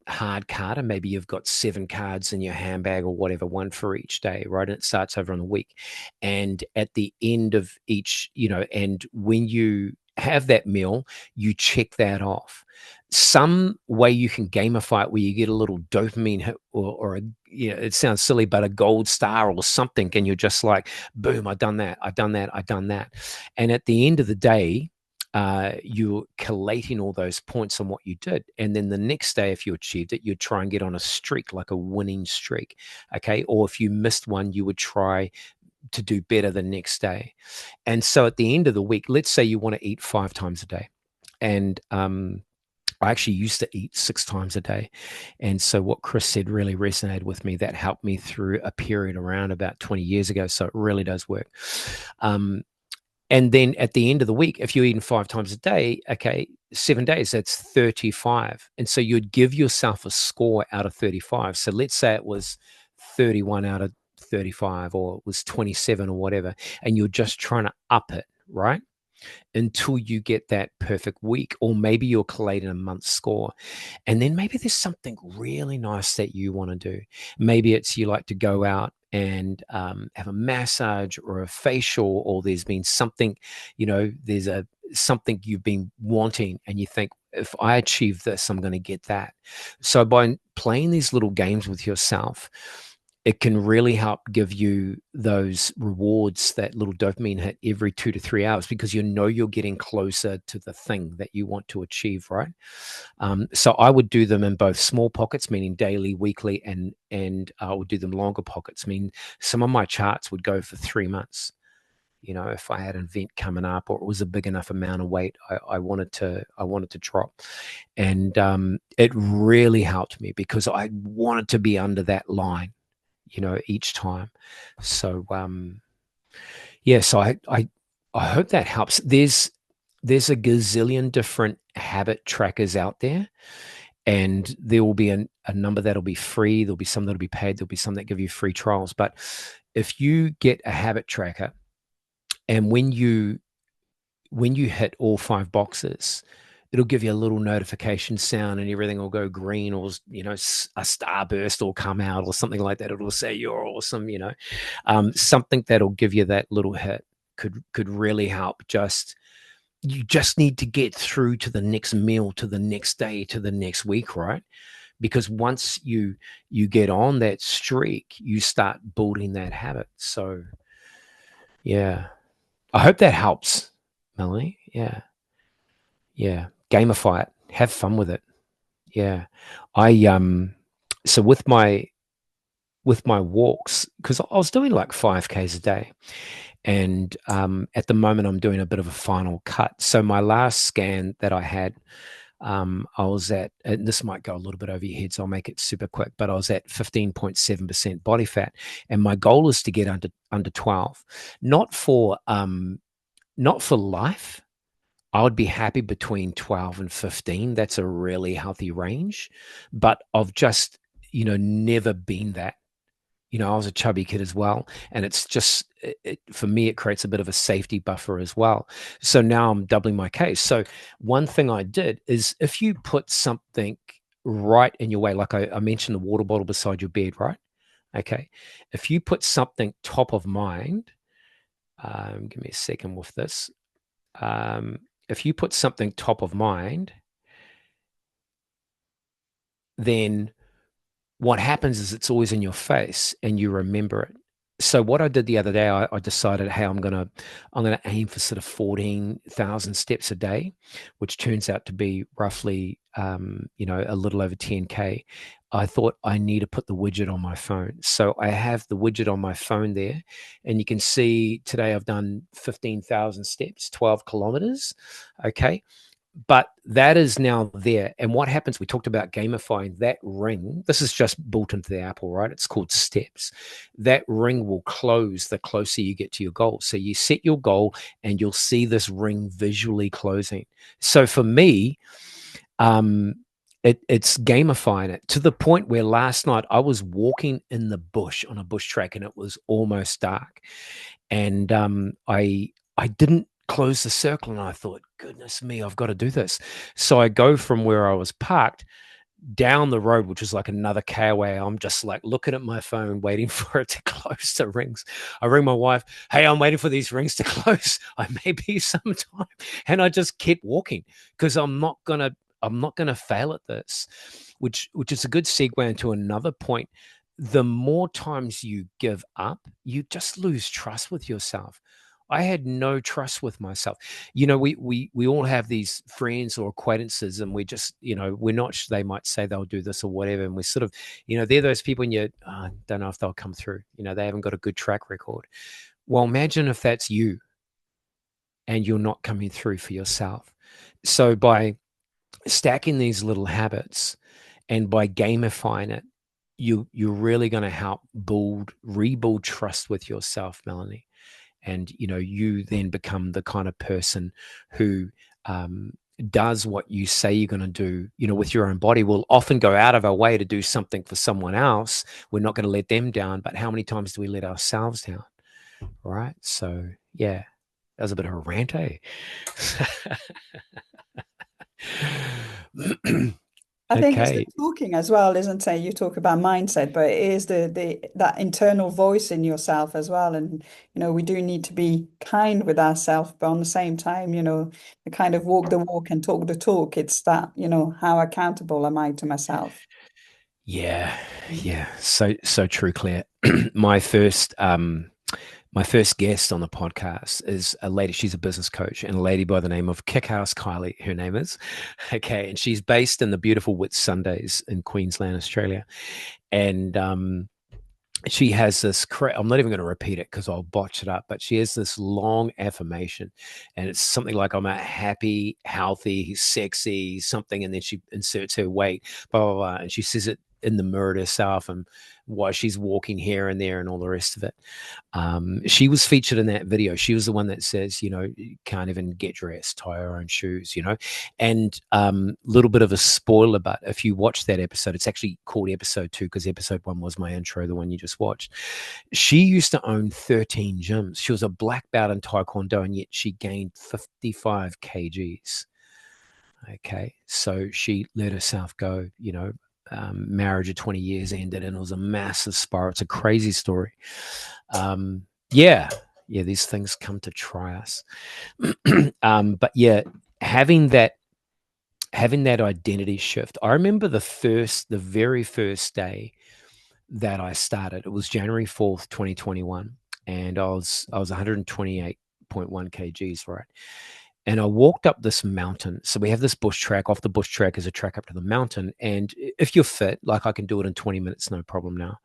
hard card, and maybe you've got 7 cards in your handbag or whatever, one for each day, right? And it starts over on the week, and at the end of each, and when you have that meal, you check that off. Some way you can gamify it where you get a little dopamine hit, or it sounds silly, but a gold star or something, and you're just like, boom, I've done that, I've done that, I've done that. And at the end of the day, you're collating all those points on what you did. And then the next day, if you achieved it, you'd try and get on a streak, like a winning streak. Okay. Or if you missed one, you would try to do better the next day. And so at the end of the week, let's say you want to eat 5 times a day. And I actually used to eat 6 times a day. And so what Chris said really resonated with me. That helped me through a period around about 20 years ago. So it really does work. And then at the end of the week, if you're eating 5 times a day, okay, 7 days, that's 35. And so you'd give yourself a score out of 35. So let's say it was 31 out of 35, or it was 27 or whatever, and you're just trying to up it, right? Until you get that perfect week, or maybe you're collating a month's score. And then maybe there's something really nice that you want to do. Maybe it's you like to go out and have a massage or a facial, or there's been something, there's something you've been wanting, and you think, if I achieve this, I'm going to get that. So by playing these little games with yourself, it can really help give you those rewards, that little dopamine hit every 2 to 3 hours, because you're getting closer to the thing that you want to achieve, right? So I would do them in both small pockets, meaning daily, weekly, and I would do them longer pockets, meaning some of my charts would go for 3 months. You know, if I had an event coming up or it was a big enough amount of weight, I wanted to drop. And it really helped me because I wanted to be under that line, you know, each time. So yeah, so I hope that helps. There's a gazillion different habit trackers out there, and there will be a number that'll be free. There'll be some that'll be paid. There'll be some that give you free trials. But if you get a habit tracker, and when you hit all 5 boxes, it'll give you a little notification sound and everything will go green, or, you know, a starburst will come out or something like that. It'll say you're awesome, you know. Something that'll give you that little hit could really help. You just need to get through to the next meal, to the next day, to the next week, right? Because once you get on that streak, you start building that habit. So yeah, I hope that helps, Melanie. Yeah. Gamify it. Have fun with it. Yeah. So with my walks, because I was doing like 5Ks a day, and at the moment I'm doing a bit of a final cut. So my last scan that I had, I was at, and this might go a little bit over your head, so I'll make it super quick, but I was at 15.7% body fat, and my goal is to get under 12. Not for life. I would be happy between 12 and 15. That's a really healthy range, but I've just, you know, never been that. You know, I was a chubby kid as well, and it's just, for me, it creates a bit of a safety buffer as well. So now I'm doubling my case. So one thing I did is, if you put something right in your way, like I mentioned the water bottle beside your bed, right? Okay. If you put something top of mind, give me a second with this. If you put something top of mind, then what happens is it's always in your face and you remember it. So what I did the other day, I decided, hey, I'm gonna aim for sort of 14,000 steps a day, which turns out to be roughly, you know, a little over 10K. I thought I need to put the widget on my phone. So I have the widget on my phone there, and you can see today I've done 15,000 steps, 12 kilometers. Okay. But that is now there. And what happens, we talked about gamifying that ring. This is just built into the Apple, right? It's called steps. That ring will close the closer you get to your goal. So you set your goal and you'll see this ring visually closing. So for me, it's gamifying it to the point where last night I was walking in the bush on a bush track and it was almost dark. And I didn't close the circle, and I thought, goodness me, I've got to do this. So I go from where I was parked down the road, which is like another K away. I'm just like looking at my phone, waiting for it to close the rings. I ring my wife, hey, I'm waiting for these rings to close. I may be sometime. And I just kept walking because I'm not gonna fail at this, which is a good segue into another point. The more times you give up, you just lose trust with yourself. I had no trust with myself. You know, we all have these friends or acquaintances, and we just, you know, we're not, they might say they'll do this or whatever, and we sort of, you know, they're those people and you don't know if they'll come through. You know, they haven't got a good track record. Well, imagine if that's you and you're not coming through for yourself. So by stacking these little habits and by gamifying it, you're really going to help rebuild trust with yourself, Melanie. And, you know, you then become the kind of person who does what you say you're going to do, you know, with your own body. We'll often go out of our way to do something for someone else. We're not going to let them down. But how many times do we let ourselves down? Right. So, yeah, that was a bit of a rant, eh? I think it's the talking as well, isn't it? You talk about mindset, but it is that internal voice in yourself as well. And, you know, we do need to be kind with ourselves, but on the same time, you know, the kind of walk the walk and talk the talk. It's that, you know, how accountable am I to myself? Yeah. So true, Claire. My first guest on the podcast is a lady. She's a business coach, and a lady by the name of Kickhouse Kylie, her name is. Okay. And she's based in the beautiful Whitsundays in Queensland, Australia. And she has this, I'm not even going to repeat it because I'll botch it up, but she has this long affirmation, and it's something like, I'm a happy, healthy, sexy, something. And then she inserts her weight, blah, blah, blah. And she says it in the mirror to herself, and while she's walking here and there and all the rest of it. She was featured in that video. She was the one that says, you can't even get dressed, tie her own shoes, and little bit of a spoiler, but if you watch that episode, it's actually called episode 2 because episode 1 was my intro, the one you just watched. She used to own 13 gyms. She was a black belt in Taekwondo, and yet she gained 55 kgs. Okay. So she let herself go, marriage of 20 years ended, and it was a massive spiral. It's a crazy story. Yeah, these things come to try us. But yeah, having that identity shift. I remember the very first day that I started. It was January 4th, 2021, and I was 128.1 kgs, right? And I walked up this mountain. So we have this bush track. Off the bush track is a track up to the mountain. And if you're fit, like I can do it in 20 minutes, no problem now.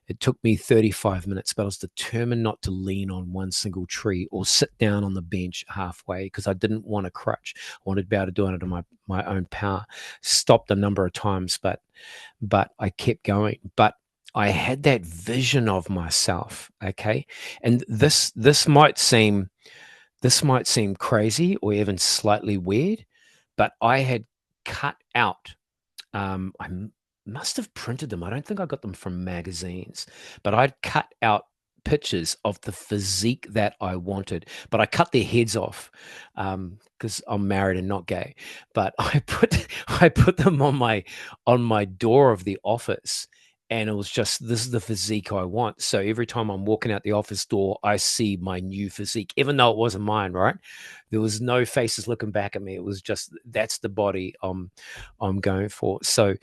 It took me 35 minutes, but I was determined not to lean on one single tree or sit down on the bench halfway because I didn't want a crutch. I wanted to be able to do it under my own power. Stopped a number of times, but I kept going. But I had that vision of myself, okay? And this might seem crazy or even slightly weird, but I had cut out, I must have printed them. I don't think I got them from magazines, but I'd cut out pictures of the physique that I wanted, but I cut their heads off because I'm married and not gay. But I put them on my door of the office. And it was just, this is the physique I want. So every time I'm walking out the office door, I see my new physique, even though it wasn't mine, right? There was no faces looking back at me. It was just, that's the body I'm going for. So,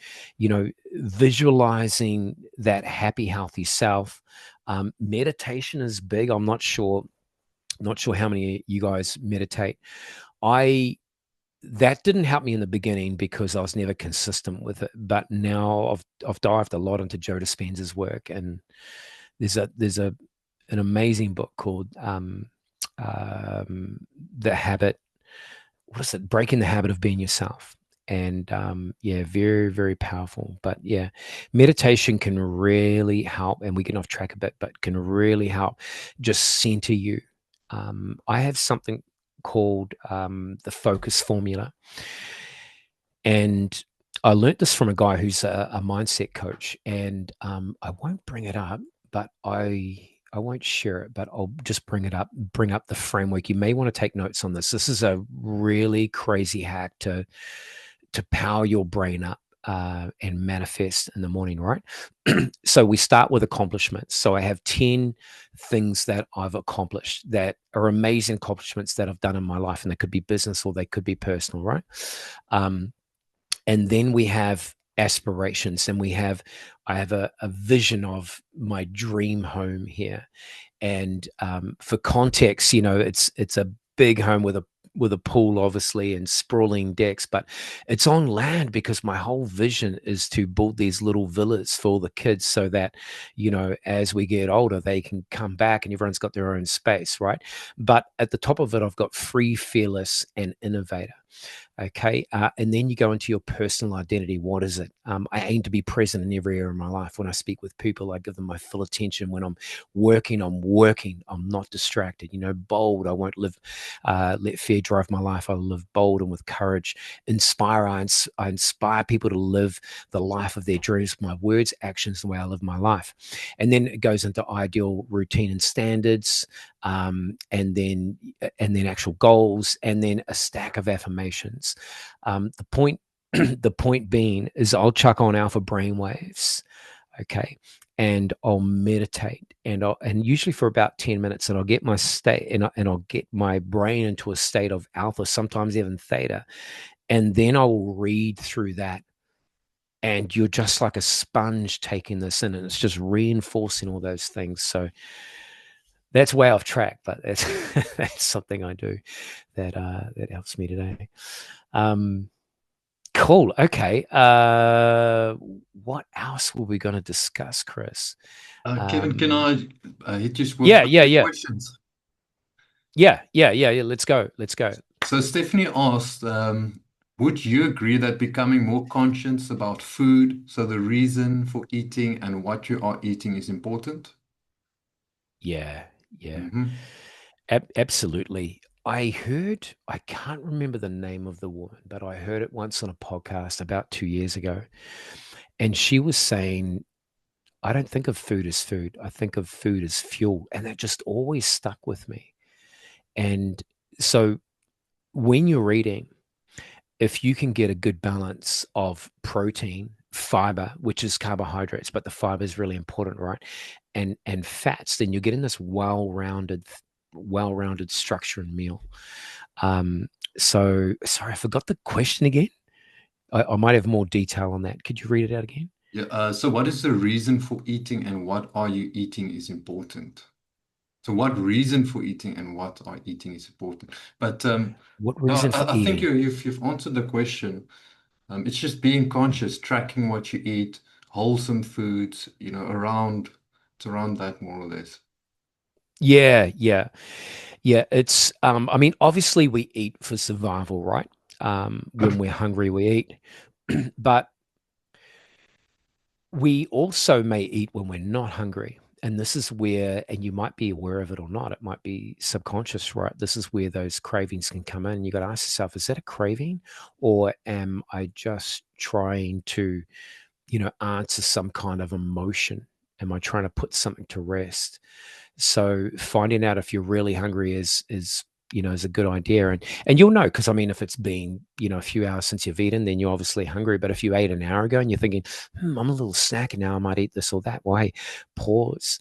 visualizing that happy, healthy self. Meditation is big. I'm not sure how many of you guys meditate. That didn't help me in the beginning because I was never consistent with it. But now I've dived a lot into Joe Dispenza's work, and there's an amazing book called The Habit. What is it? Breaking the Habit of Being Yourself. And very, very powerful. But yeah, meditation can really help, and we get off track a bit, but can really help just center you. I have something called the focus formula, and I learned this from a guy who's a mindset coach, and I won't bring it up, but I won't share it, but I'll just bring up the framework. You may want to take notes on this. This is a really crazy hack to power your brain up and manifest in the morning, right? So we start with accomplishments. So I have 10 things that I've accomplished that are amazing accomplishments that I've done in my life, and they could be business or they could be personal, right? And then we have aspirations, and I have a vision of my dream home here. And for context, it's a big home with a pool, obviously, and sprawling decks, but it's on land because my whole vision is to build these little villas for all the kids so that, as we get older, they can come back and everyone's got their own space, right? But at the top of it, I've got free, fearless, and innovator. Okay. And then you go into your personal identity. What is it? I aim to be present in every area of my life. When I speak with people, I give them my full attention. When I'm working, I'm not distracted. Bold. I won't let fear drive my life. I live bold and with courage. Inspire. I inspire people to live the life of their dreams. My words, actions, the way I live my life. And then it goes into ideal, routine, and standards. And then actual goals, and then a stack of affirmations. The point being is I'll chuck on alpha brainwaves, okay, and I'll meditate, and usually for about 10 minutes, and I'll get my state, and I'll get my brain into a state of alpha, sometimes even theta, and then I will read through that. And you're just like a sponge taking this in, and it's just reinforcing all those things. So that's way off track, but that's something I do that helps me today. Cool. Okay. What what else were we going to discuss, Chris? Kevin, can I hit you with Yeah, a yeah, few yeah. questions? Yeah. Let's go. So Stephanie asked, would you agree that becoming more conscious about food, so the reason for eating and what you are eating is important? Yeah. Mhm. Absolutely. I can't remember the name of the woman, but I heard it once on a podcast about 2 years ago. And she was saying, I don't think of food as food. I think of food as fuel. And that just always stuck with me. And so when you're eating, if you can get a good balance of protein, fiber, which is carbohydrates, but the fiber is really important, right? And fats, then you're getting this well-rounded structure and meal. So sorry, I forgot the question again. I might have more detail on that. Could you read it out again? Yeah, so what is the reason for eating and what are you eating is important? So what reason for eating and what are eating is important. But What reason for I think eating? you've answered the question. It's just being conscious, tracking what you eat, wholesome foods, it's around that more or less. Yeah. It's I mean, obviously we eat for survival, right? When we're hungry, we eat. But we also may eat when we're not hungry. And this is where, and you might be aware of it or not, it might be subconscious, right? This is where those cravings can come in. You got to ask yourself, is that a craving? Or am I just trying to, answer some kind of emotion? Am I trying to put something to rest? So finding out if you're really hungry is a good idea. And you'll know, because I mean, if it's been, a few hours since you've eaten, then you're obviously hungry. But if you ate an hour ago and you're thinking, I'm a little snacky now, I might eat this or that. Why? Pause.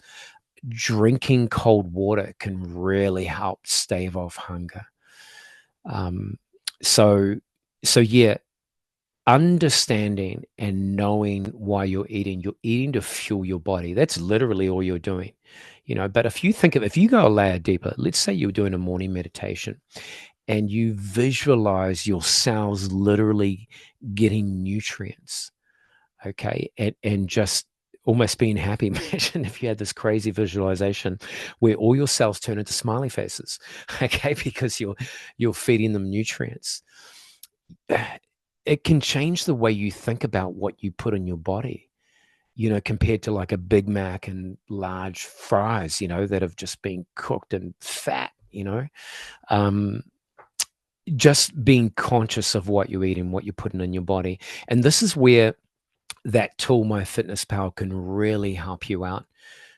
Drinking cold water can really help stave off hunger. Um, so so yeah, understanding and knowing why you're eating to fuel your body. That's literally all you're doing. But if you go a layer deeper, let's say you're doing a morning meditation and you visualize your cells literally getting nutrients, okay, and just almost being happy. Imagine if you had this crazy visualization where all your cells turn into smiley faces, okay, because you're feeding them nutrients. It can change the way you think about what you put in your body, compared to like a Big Mac and large fries, that have just been cooked in fat, um, just being conscious of what you eat and what you're putting in your body. And this is where that tool, MyFitnessPal, can really help you out,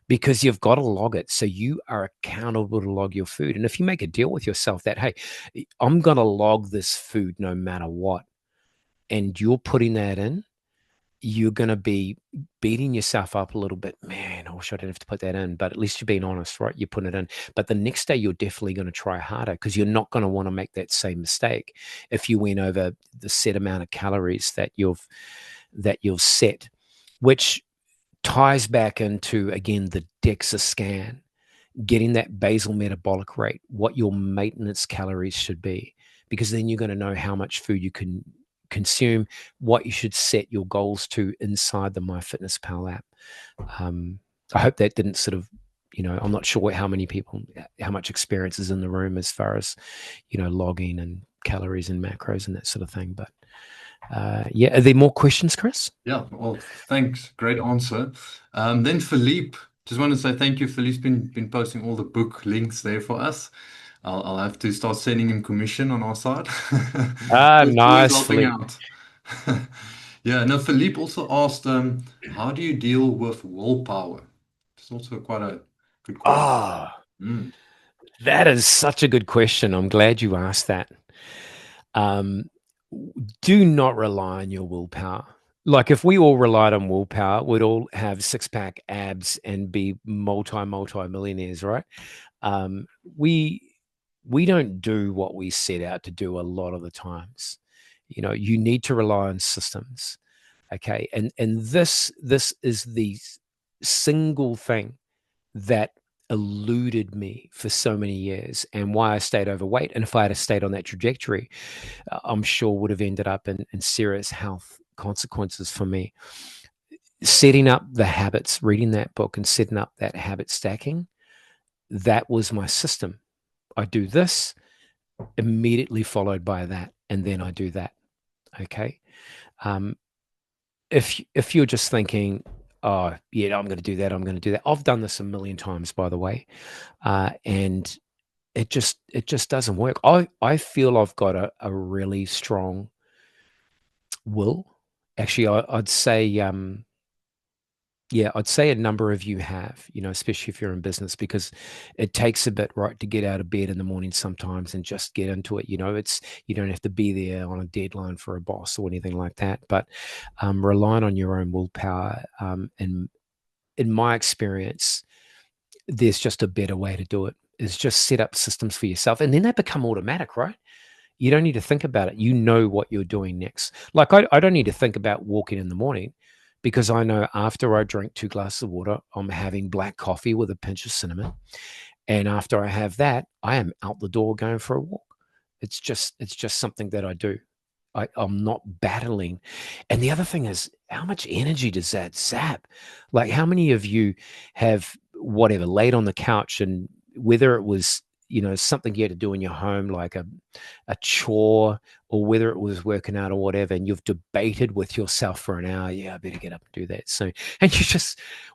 because you've got to log it. So you are accountable to log your food. And if you make a deal with yourself that, hey, I'm going to log this food no matter what, and you're putting that in, you're going to be beating yourself up a little bit. Man, I wish I didn't have to put that in, but at least you're being honest, right? You're putting it in. But the next day, you're definitely going to try harder, because you're not going to want to make that same mistake if you went over the set amount of calories that you've set, which ties back into, again, the DEXA scan, getting that basal metabolic rate, what your maintenance calories should be, because then you're going to know how much food you can consume, what you should set your goals to inside the MyFitnessPal app. I hope that didn't sort of, I'm not sure how much experience is in the room as far as, logging and calories and macros and that sort of thing. But yeah, are there more questions, Chris? Yeah, well, thanks. Great answer. Then Philippe, just want to say thank you. Philippe's been posting all the book links there for us. I'll have to start sending him commission on our side. Always Nice, helping Philippe. out. Yeah, no, Philippe also asked, how do you deal with willpower? It's also quite a good question. Ah, Mm. that is such a good question. I'm glad you asked that. Do not rely on your willpower. Like, if we all relied on willpower, we'd all have six-pack abs and be multi-millionaires, right? We don't do what we set out to do a lot of the times. You need to rely on systems. Okay. And this is the single thing that eluded me for so many years, and why I stayed overweight. And if I had stayed on that trajectory, I'm sure would have ended up in serious health consequences for me. setting up the habits, reading that book and setting up that habit stacking, that was my system. I do this, immediately followed by that, and then I do that. Okay. If you're just thinking, oh yeah, I'm going to do that, I'm going to do that. I've done this a million times, by the way, and it just doesn't work. I feel I've got a really strong will. Actually, I'd say yeah, I'd say a number of you have, especially if you're in business, because it takes a bit, right, to get out of bed in the morning sometimes and just get into it. You don't have to be there on a deadline for a boss or anything like that, but relying on your own willpower, and in my experience, there's just a better way to do it, is just set up systems for yourself, and then they become automatic, right? You don't need to think about it. You know what you're doing next. Like I don't need to think about walking in the morning, because I know after I drink 2 glasses of water, I'm having black coffee with a pinch of cinnamon. And after I have that, I am out the door going for a walk. It's just something that I do. I'm not battling. And the other thing is, how much energy does that zap? Like, how many of you have whatever laid on the couch, and whether it was, something you had to do in your home, like a chore, or whether it was working out or whatever, and you've debated with yourself for an hour, yeah, I better get up and do that. So, and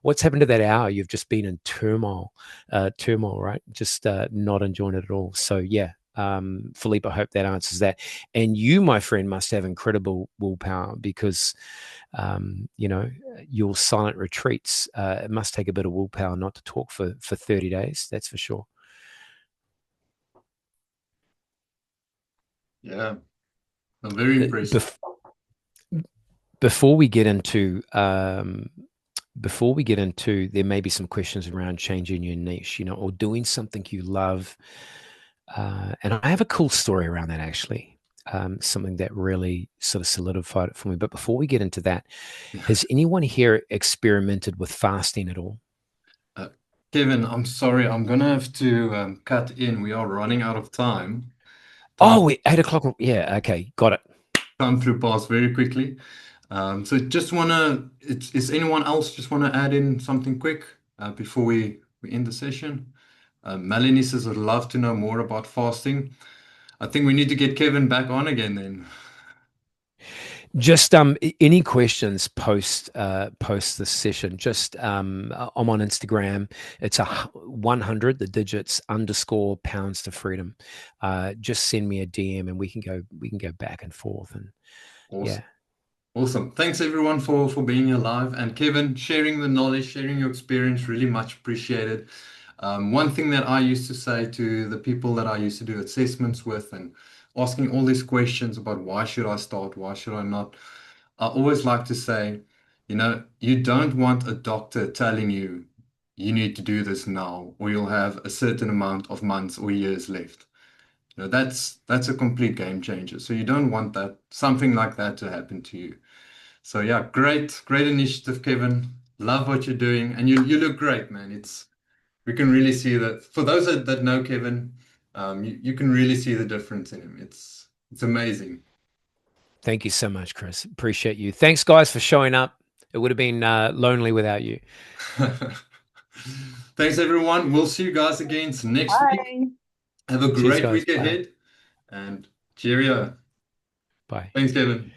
what's happened to that hour? You've just been in turmoil, right? Just not enjoying it at all. So yeah, Philippe, I hope that answers that. And you, my friend, must have incredible willpower, because your silent retreats, it must take a bit of willpower not to talk for 30 days. That's for sure. Yeah, I'm very impressed. Before we get into there may be some questions around changing your niche, or doing something you love. And I have a cool story around that, actually. Something that really sort of solidified it for me. But before we get into that, has anyone here experimented with fasting at all? Kevin, I'm sorry, I'm gonna have to cut in. We are running out of time. Oh, 8:00. Yeah, okay, got it. Time flew past very quickly. So just is anyone else just wanna add in something quick before we end the session? Melanie says, I'd love to know more about fasting. I think we need to get Kevin back on again then. Just any questions post this session, just I'm on Instagram. It's 100 the digits _pounds to freedom. Just send me a DM and we can go back and forth. And Awesome. yeah, awesome. Thanks everyone for being here live, and Kevin, sharing the knowledge, sharing your experience, really much appreciated. One thing that I used to say to the people that I used to do assessments with, and asking all these questions about why should I start, why should I not, I always like to say, you don't want a doctor telling you you need to do this now, or you'll have a certain amount of months or years left. That's a complete game changer. So you don't want something like that to happen to you. So yeah, great initiative, Kevin. Love what you're doing, and you look great, man. We can really see that. For those that know Kevin, you can really see the difference in him. It's amazing. Thank you so much, Chris. Appreciate you. Thanks, guys, for showing up. It would have been lonely without you. Thanks, everyone. We'll see you guys again next week. Have a great week ahead, and cheerio. Bye. Thanks, Kevin.